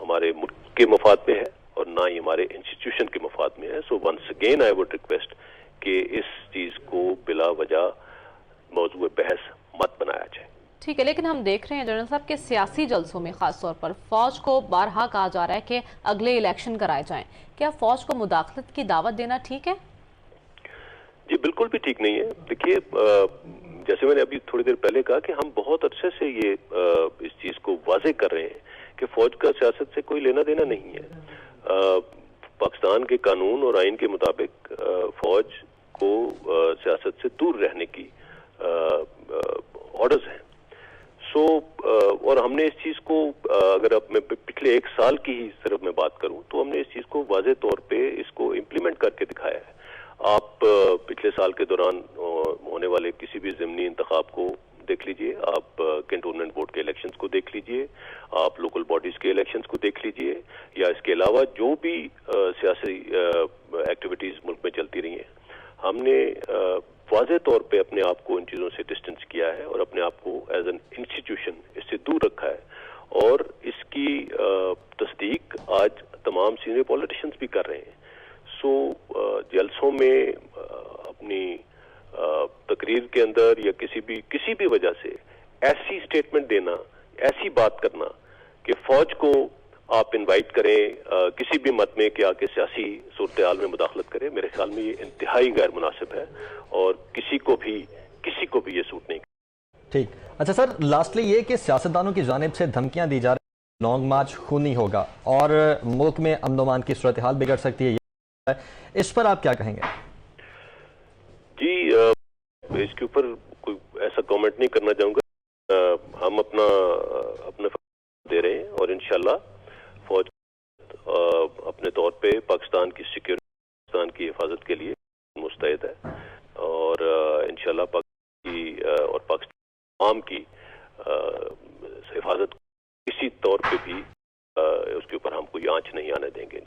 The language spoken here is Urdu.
ہمارے ملک کے مفاد میں ہے اور نہ ہی ہمارے انسٹیٹیوشن کے مفاد میں ہے. So once again I would request کہ اس چیز کو بلا وجہ موضوع بحث مت بنایا جائے. ٹھیک ہے، لیکن ہم دیکھ رہے ہیں جنرل صاحب کہ سیاسی جلسوں میں خاص طور پر فوج کو بارہا کہا جا رہا ہے کہ اگلے الیکشن کرائے جائیں. کیا فوج کو مداخلت کی دعوت دینا ٹھیک ہے؟ جی بالکل بھی ٹھیک نہیں ہے. دیکھیے جیسے میں نے ابھی تھوڑی دیر پہلے کہا کہ ہم بہت عرصے سے یہ اس چیز کو واضح کر رہے ہیں کہ فوج کا سیاست سے کوئی لینا دینا نہیں ہے. پاکستان کے قانون اور آئین کے مطابق فوج کو سیاست سے دور رہنے کی آرڈرز ہیں. سو اور ہم نے اس چیز کو اگر اب میں پچھلے ایک سال کی ہی صرف میں بات کروں تو ہم نے اس چیز کو واضح طور پہ اس کو امپلیمنٹ کر کے دکھایا ہے. آپ پچھلے سال کے دوران ہونے والے کسی بھی ضمنی انتخاب کو دیکھ لیجئے, آپ کنٹونمنٹ بورڈ کے الیکشنز کو دیکھ لیجئے, آپ لوکل باڈیز کے الیکشنز کو دیکھ لیجئے, یا اس کے علاوہ جو بھی سیاسی ایکٹیویٹیز ملک میں چلتی رہی ہیں, ہم نے واضح طور پہ اپنے آپ کو ان چیزوں سے ڈسٹنس کیا ہے اور اپنے آپ کو ایز این انسٹیٹیوشن اس سے دور رکھا ہے. اور اس کی تصدیق آج تمام سینئر پولیٹیشنز بھی کر رہے ہیں. سو جلسوں میں اپنی تقریر کے اندر یا کسی بھی وجہ سے ایسی سٹیٹمنٹ دینا, ایسی بات کرنا کہ فوج کو آپ انوائٹ کریں کسی بھی مت میں کہ آ کے سیاسی صورتحال میں مداخلت کریں, میرے خیال میں یہ انتہائی غیر مناسب ہے اور کسی کو بھی یہ سوٹ نہیں. ٹھیک. اچھا سر, لاسٹلی یہ کہ سیاستدانوں کی جانب سے دھمکیاں دی جا رہی ہیں لانگ مارچ خونی ہوگا اور ملک میں امن و امان کی صورتحال بگڑ سکتی ہے, اس پر آپ کیا کہیں گے؟ جی اس کے اوپر کوئی ایسا کامنٹ نہیں کرنا چاہوں گا. ہم اپنا دے رہے ہیں اور انشاءاللہ فوج اپنے طور پہ پاکستان کی سیکیورٹی, پاکستان کی حفاظت کے لیے مستعد ہے اور انشاءاللہ پاکستان کی اور پاکستان عوام کی حفاظت کسی طور پہ بھی اس کے اوپر ہم کوئی آنچ نہیں آنے دیں گے.